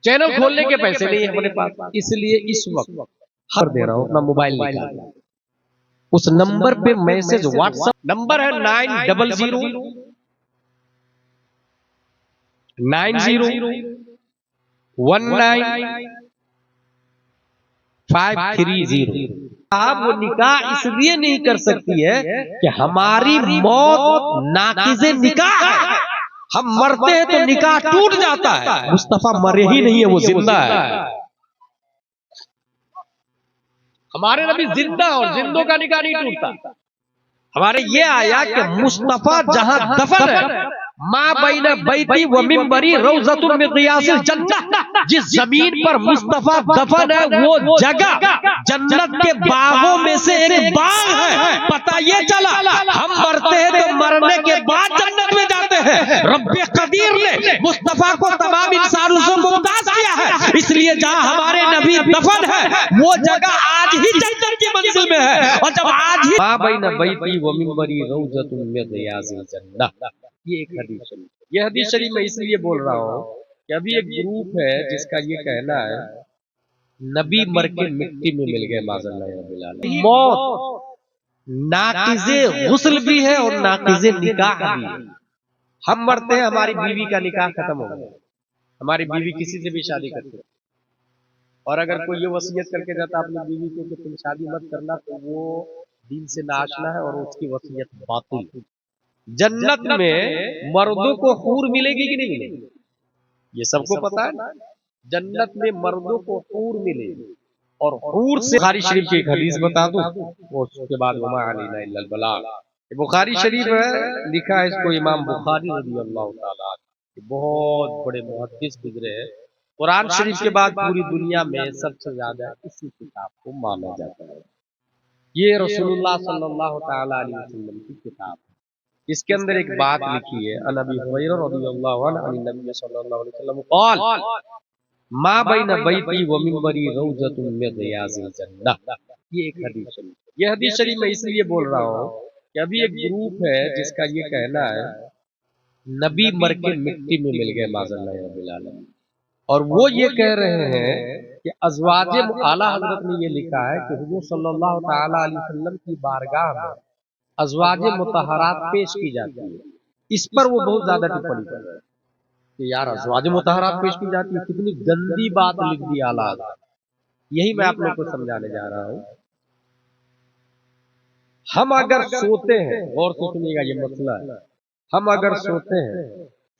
Channel کھولنے کے پیسے نہیں ہے ہمارے پاس، اس لیے اس وقت ہر دے رہا ہوں اپنا موبائل نکال، اس نمبر پہ میسج واٹس ایپ نمبر ہے 900090195330۔ آپ وہ نکاح اس لیے نہیں کر سکتی ہے کہ ہماری موت ناقض نکاح ہے، ہم مرتے ہیں تو نکاح ٹوٹ جاتا ہے، مصطفیٰ مرے ہی نہیں ہے، وہ زندہ ہے۔ ہمارے نبی زندہ اور زندوں کا نکاح نہیں ٹوٹتا۔ ہمارے یہ آیا کہ مصطفیٰ جہاں دفن ہے، ماں بین بیتی و منبری روضۃ من ریاض الجنہ، جس زمین پر مصطفیٰ دفن ہے وہ جگہ جنت کے باغوں میں سے ایک باغ ہے۔ پتہ یہ چلا ہم مرتے ہیں تو مرنے کے بعد جنت میں جاتے ہیں۔ رب قدیر نے مصطفیٰ کو تمام انسانوں سے ممتاز کیا ہے، اس لیے جہاں ہمارے نبی دفن ہے وہ جگہ آج ہی جنت کی منزل میں ہے۔ اور جب آج ہی ماں بین بیتی و منبری روضۃ من ریاض الجنہ، یہ ایک حدیث شریف، یہ حدیث شریف میں اس لیے بول رہا ہوں کہ ابھی ایک گروپ ہے جس کا یہ کہنا ہے نبی مر کے مٹی میں مل گئے معاذ اللہ رب العالمین۔ موت ناقض غسل بھی ہے اور ناقض نکاح بھی ہے۔ ہم مرتے ہیں، ہماری بیوی کا نکاح ختم ہو گیا، ہماری بیوی کسی سے بھی شادی کرتی ہے، اور اگر کوئی یہ وصیت کر کے جاتا اپنی بیوی کو کہ تم شادی مت کرنا تو وہ دین سے ناشنا ہے اور اس کی وصیت باطل۔ جنت میں مردوں کو حور ملے گی کہ نہیں ملے گی؟ یہ سب کو پتا ہے نا، جنت میں مردوں کو حور ملے گی، اور حور سے بخاری شریف کی ایک حدیث بتا دوں، اس کے بعد وما علینا الا البلاغ۔ بخاری شریف ہے، لکھا ہے اس کو امام بخاری رضی اللہ تعالیٰ عنہ، بہت بڑے محدث گزرے ہیں۔ قرآن شریف کے بعد پوری دنیا میں سب سے زیادہ اسی کتاب کو مانا جاتا ہے۔ یہ رسول اللہ صلی اللہ تعالیٰ علیہ وسلم کی کتاب ہے، اس کے اندر ایک بات لکھی ہے، عن ابی ہریرہ رضی اللہ عنہ عن النبی صلی اللہ علیہ وسلم قال ما بین بیتی و منبری روضۃ من ریاض الجنہ۔ یہ ایک حدیث شریف، یہ حدیث شریف میں اس لیے بول رہا ہوں کہ ابھی ایک گروپ ہے جس کا یہ کہنا ہے نبی مر کے مٹی میں مل گئے معاذ اللہ رب العالمین، اور وہ یہ کہہ رہے ہیں کہ ازواج اعلیٰ حضرت نے یہ لکھا ہے کہ حضور صلی اللہ تعالیٰ علیہ وسلم کی بارگاہ میں ازواج مطہرات پیش کی جاتی ہے۔ اس پر وہ بہت زیادہ ٹپڑی کر رہے ہیں کہ یار ازواج مطہرات پیش کی جاتی ہے، کتنی گندی بات لکھ دی اعلیٰ حضرت۔ یہی میں آپ لوگ کو سمجھانے جا رہا ہوں۔ ہم اگر سوتے ہیں، غور سے سنیے گا یہ مسئلہ ہے، ہم اگر سوتے ہیں،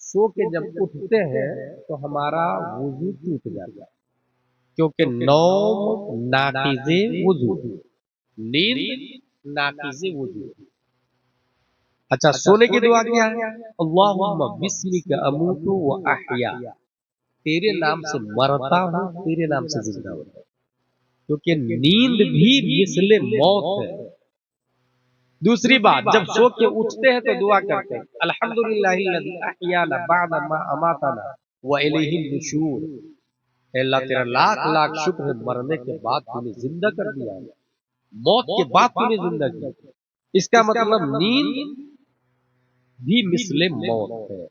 سو کے جب اٹھتے ہیں تو ہمارا وضو ٹوٹ جاتا ہے، کیونکہ نوم ناقض وضو، نیند ناقض وضو۔ اچھا، سونے کی دعا کیا ہے؟ اللہم بسمک اموت و احیا، تیرے نام سے مرتا ہوں، تیرے نام سے زندہ ہوتا ہوں، کیونکہ نیند بھی مثل موت ہے۔ دوسری بات، جب سو کے اٹھتے ہیں تو دعا کرتے ہیں الحمدللہ الذی احیانا بعد ما اماتنا والیہ النشور۔ اے اللہ تیرا لاکھ لاکھ شکر ہے، مرنے کے بعد تو نے زندہ کر دیا، موت کے بعد تو نے زندہ کیا۔ اس کا مطلب نیند بھی مثل موت ہے۔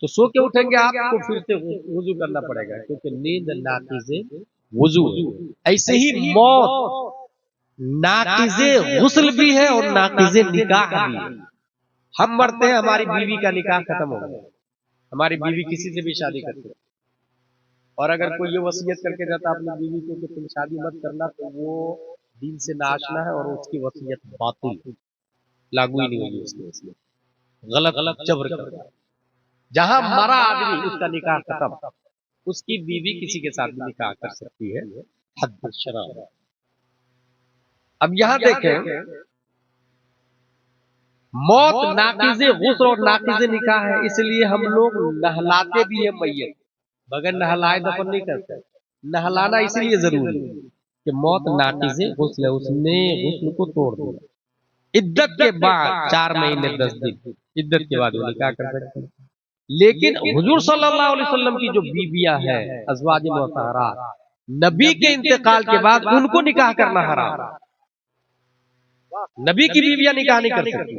تو سو کے اٹھیں گے آپ کو پھر سے وضو کرنا پڑے گا، کیونکہ نیند ناقض وضو ہے۔ ایسے ہی موت ناقض غسل بھی ہے اور ناقض نکاح بھی ہے۔ ہم مرتے ہیں، ہماری بیوی کا نکاح ختم ہو گیا، ہماری بیوی کسی سے بھی شادی کرتی ہے، اور اگر کوئی یہ وصیت کر کے جاتا اپنی بیوی کو کہ تم شادی مت کرنا تو وہ دین سے ناشنا ہے اور اس کی وصیت باطل، لاگو ہی نہیں ہوگی اس کے وصیت، غلط جبر کرتا ہے۔ جہاں مرا آدمی اس کا نکاح ختم، اس کی بیوی کسی کے ساتھ بھی نکاح کر سکتی ہے، حد الشرع۔ اب یہاں دیکھیں، موت ناقض غسل اور ناقض نکاح ہے، اس لیے ہم لوگ نہلاتے بھی ہیں میت، بغیر نہلائے دفن نہیں کرتے۔ نہلانا اسی لیے ضروری ہے کہ موت ناقض غسل ہے، اس نے غسل کو توڑ دیا۔ عدت کے بعد 4 مہینے 10 دن عدت کے بعد وہ نکاح کر سکتے ہیں، لیکن حضور صلی اللہ علیہ وسلم کی جو بیویاں ہیں ازواج مطہرات، نبی کے انتقال کے بعد ان کو نکاح کرنا حرام، نبی کی بیویاں نکاح نہیں کر سکتی۔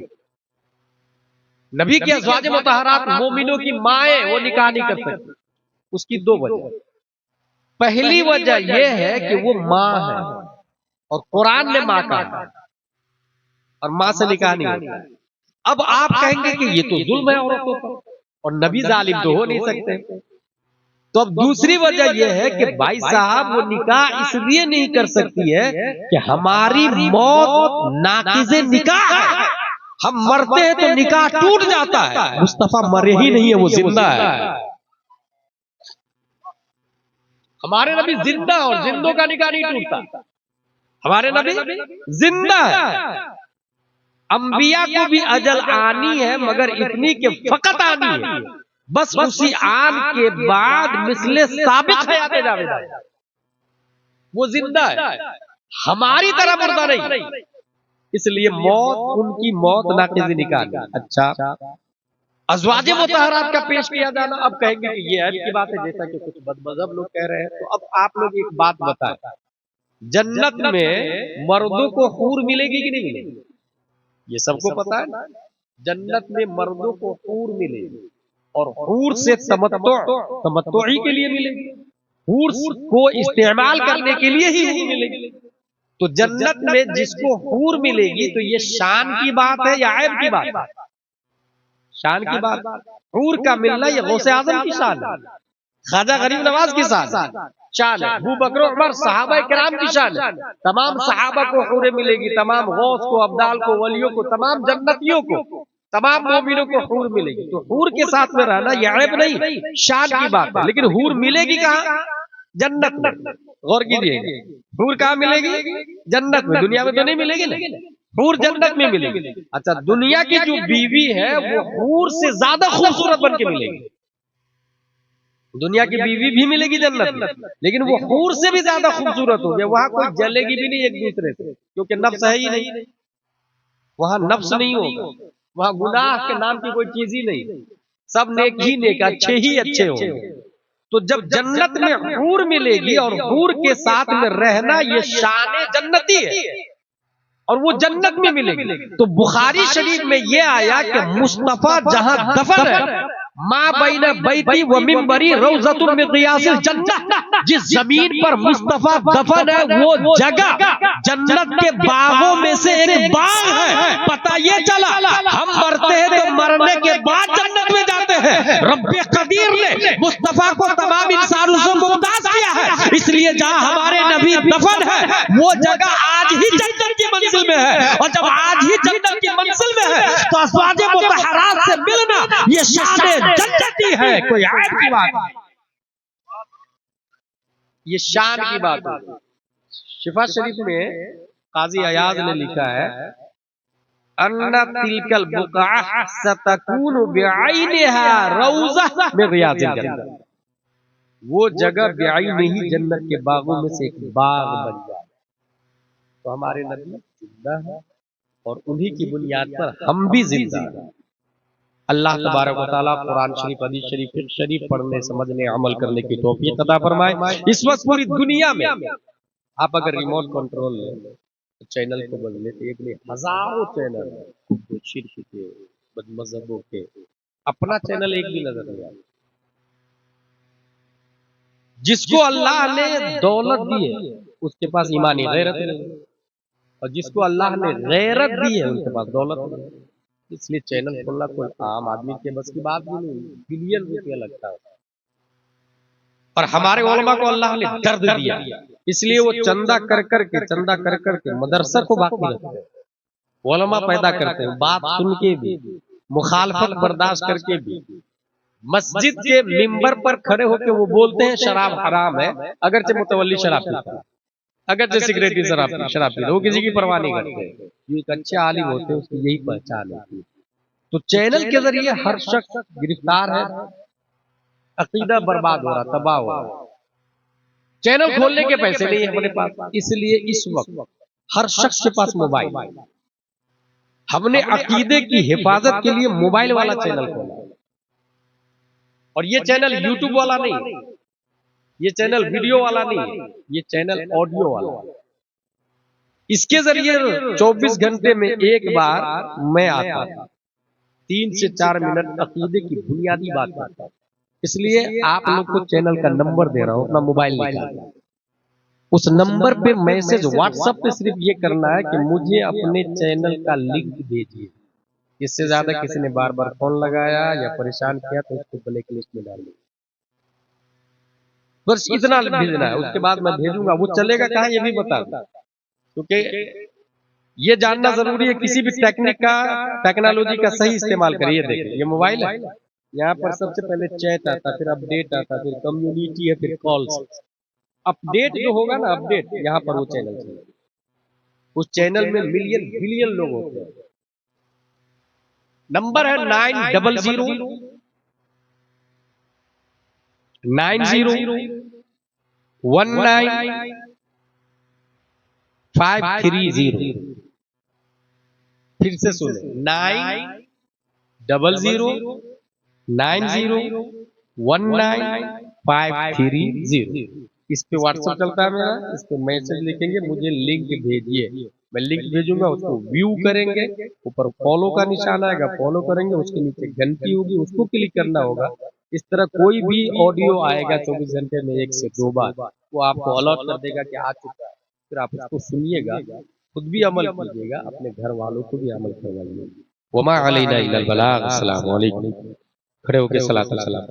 نبی کی ازواج مطہرات مومنوں کی مائیں وہ نکاح نہیں کر سکتی، اس کی 2 وجہ۔ پہلی وجہ یہ ہے کہ وہ ماں ہے اور قرآن نے ماں کا اور ماں سے نکاح نہیں ہوتا۔ اب آپ کہیں گے کہ یہ تو ظلم ہے عورتوں پر اور نبی ظالم تو ہو نہیں سکتے، تو اب دوسری وجہ یہ ہے کہ بھائی صاحب وہ نکاح اس لیے نہیں کر سکتی ہے کہ ہماری موت ناقض نکاح ہے، ہم مرتے ہیں تو نکاح ٹوٹ جاتا ہے، مصطفیٰ مرے ہی نہیں ہے، وہ زندہ ہے۔ ہمارے نبی زندہ اور زندوں کا نکاح نہیں ٹوٹتا، ہمارے نبی زندہ ہے۔ انبیاء کو بھی اجل آنی ہے مگر اتنی کہ فقط آنی ہے، بس اسی آن کے بعد مثل ثابت حیات جاویدہ ہے، وہ زندہ ہے، ہماری طرح مردہ نہیں، اس لیے موت ان کی موت ناقض نکاح۔ اچھا، ازواج مطہرات کا پیش کیا جانا، اب کہیں گے کہ یہ عیب کی بات ہے جیسا کہ کچھ بد مذہب لوگ کہہ رہے ہیں، تو اب آپ لوگ ایک بات بتائیں، جنت میں مردوں کو حور ملے گی کہ نہیں ملے گی؟ یہ سب کو پتا ہے، جنت میں مردوں کو حور ملے گی اور حور سے تمتعی کے لیے ملے گی، حور کو استعمال کرنے کے لیے ہی حور ملے گی۔ تو جنت میں جس کو حور ملے گی تو یہ شان کی بات ہے یا عیب کی بات ہے؟ شان کی بات۔ حور کا ملنا یہ غوث اعظم کی شان ہے، خواجہ غریب نواز کی شان ہے، ابو بکر عمر صحابہ کرام کی شان ہے، تمام صحابہ کو حوریں ملے گی، تمام غوث کو، ابدال کو، ولیوں کو، تمام جنتیوں کو، تمام مومنوں کو حور ملے گی۔ تو حور کے ساتھ میں رہنا یہ عیب نہیں، شان کی بات ہے، لیکن حور ملے گی کہاں؟ جنت میں۔ غور کیجئے، حور کہاں ملے گی؟ جنت میں، دنیا میں تو نہیں ملے گی نا، حور جنت میں ملے گی۔ اچھا، دنیا کی جو بیوی ہے وہ حور سے زیادہ خوبصورت بن کے ملے گی، دنیا کی بیوی بھی ملے گی جنت میں، لیکن وہ حور سے بھی زیادہ خوبصورت ہوگی، وہاں کوئی جلے گی بھی نہیں ایک دوسرے سے، کیونکہ نفس ہے ہی نہیں، وہاں نفس نہیں ہوگا، وہاں گناہ کے نام کی کوئی چیز ہی نہیں، سب نیک ہی نیک، اچھے ہی اچھے ہوں گے۔ تو جب جنت میں حور ملے گی اور حور کے ساتھ میں رہنا یہ شان جنتی ہے اور وہ جنت میں ملے گی، تو بخاری شریف میں یہ آیا کہ مصطفیٰ جہاں دفن ہے، ما بین بیتی و منبری روضۃ من ریاض الجنہ، جس زمین پر مصطفیٰ دفن ہے وہ جگہ جنت کے باغوں میں سے ایک باغ ہے۔ پتہ یہ چلا ہم مرتے ہیں تو مرنے کے بعد جنت میں جاتے ہیں، رب قدیر نے مصطفیٰ کو تمام انسانوں سے ممتاز کیا ہے، اس لیے جہاں ہمارے نبی دفن ہے وہ جگہ آج ہی جنت کی منزل میں ہے، اور جب آج ہی جنت کی منزل میں ہے تو ازواج مطہرات سے ملنا یہ شان جنتی ہے، کوئی عیب کی بات نہیں، یہ شان کی بات ہے۔ شفا شریف میں قاضی عیاض نے لکھا ہے ان تلک البقعہ ستکون بعینها روضہ من ریاض الجنہ، وہ جگہ بعین ہی جنت کے باغوں میں سے ایک باغ بن جائے۔ تو ہمارے نبی زندہ ہے اور انہی کی بنیاد پر ہم بھی زندہ ہیں۔ اللہ تبارک و تعالیٰ قرآن شریف، حدیث شریف، فقہ شریف پڑھنے، سمجھنے، عمل کرنے کی توفیق عطا فرمائے۔ اس وقت پوری دنیا میں آپ اگر ریموٹ کنٹرول لیں چینل کو بدلے تو ایک نہیں ہزاروں چینل ہیں، شرک کے، بد مذہبوں کے، اپنا چینل ایک بھی نظر نہیں آتا۔ جس کو اللہ نے دولت دی ہے اس کے پاس ایمانی غیرت نہیں، اور جس کو اللہ نے غیرت دی ہے ان کے پاس دولت نہیں۔ اس لیے چینل کھولنا کوئی عام آدمی کے بس کی بات بھی نہیں، بلین روپیہ لگتا ہے، اور ہمارے علماء کو اللہ نے درد دیا، اس لیے وہ چندہ کر کر کے مدرسہ کو باقی رکھتے ہیں، علماء پیدا کرتے ہیں، بات سن کے بھی، مخالفت برداشت کر کے بھی، مسجد کے ممبر پر کھڑے ہو کے وہ بولتے ہیں شراب حرام ہے، اگرچہ متولی شراب پیتا ہے، اگرچہ سگریٹی شراب پیتا، وہ کسی کی پرواہ نہیں کرتے۔ یہ ایک اچھے عالم ہوتے ہیں، اس کی یہی پہچان ہوتی ہے۔ تو چینل کے ذریعے ہر شخص گرفتار ہے، عقیدہ برباد ہو رہا، تباہ ہو رہا۔ چینل کھولنے کے پیسے نہیں ہیں ہمارے پاس، اس لیے اس وقت ہر شخص کے پاس موبائل، ہم نے عقیدے کی حفاظت کے لیے موبائل والا چینل کھولا، اور یہ چینل یوٹیوب والا نہیں، یہ چینل ویڈیو والا نہیں، یہ چینل آڈیو والا۔ اس کے ذریعے 24 گھنٹے میں ایک بار میں آتا ہوں، 3 سے 4 منٹ عقیدے کی بنیادی بات کرتا ہوں، اس لیے آپ لوگ کو چینل کا نمبر دے رہا ہوں، اپنا موبائل نکال، اس نمبر پہ میسج واٹس ایپ پہ صرف یہ کرنا ہے کہ مجھے اپنے چینل کا لنک بھیجیے. اس سے زیادہ کسی نے بار بار فون لگایا یا پریشان کیا تو اس کو بلیک لسٹ میں ڈال دیں. بس اتنا بھیجنا ہے، اس کے بعد میں بھیجوں گا. وہ چلے گا کہاں یہ بھی بتا دوں، کیونکہ یہ جاننا ضروری ہے. کسی بھی ٹیکنالوجی کا صحیح استعمال کریے. دیکھیں یہ موبائل ہے، یہاں پر سب سے پہلے چیٹ آتا، پھر اپڈیٹ آتا، پھر کمیونٹی ہے، پھر کالز. اپڈیٹ جو ہوگا نا، اپڈیٹ یہاں پر وہ چینل چلے گا. اس چینل میں ملین بلین لوگ ہوتے ہیں. نمبر ہے 900090195330. پھر سے سنیں، 900090195330. اس پہ واٹس ایپ چلتا ہے میرا، اس پہ میسج لکھیں گے مجھے لنک بھیجیے. میں لنک بھیجوں گا، اس کو ویو کریں گے، اوپر فالو کا نشان آئے گا، فالو کریں گے، اس کے نیچے گھنٹی ہوگی، اس کو کلک کرنا ہوگا. اس طرح کوئی بھی آڈیو آئے گا 24 گھنٹے میں 1 سے 2 بار، وہ آپ کو الرٹ کر دے گا کہ آ چکا ہے. پھر آپ اس کو سنیے گا، خود بھی عمل کیجیے گا، اپنے گھر والوں کو بھی عمل کروائیے. وما علینا الا البلاغ. السلام علیکم. کھڑے ہو کے صلاۃ والسلام.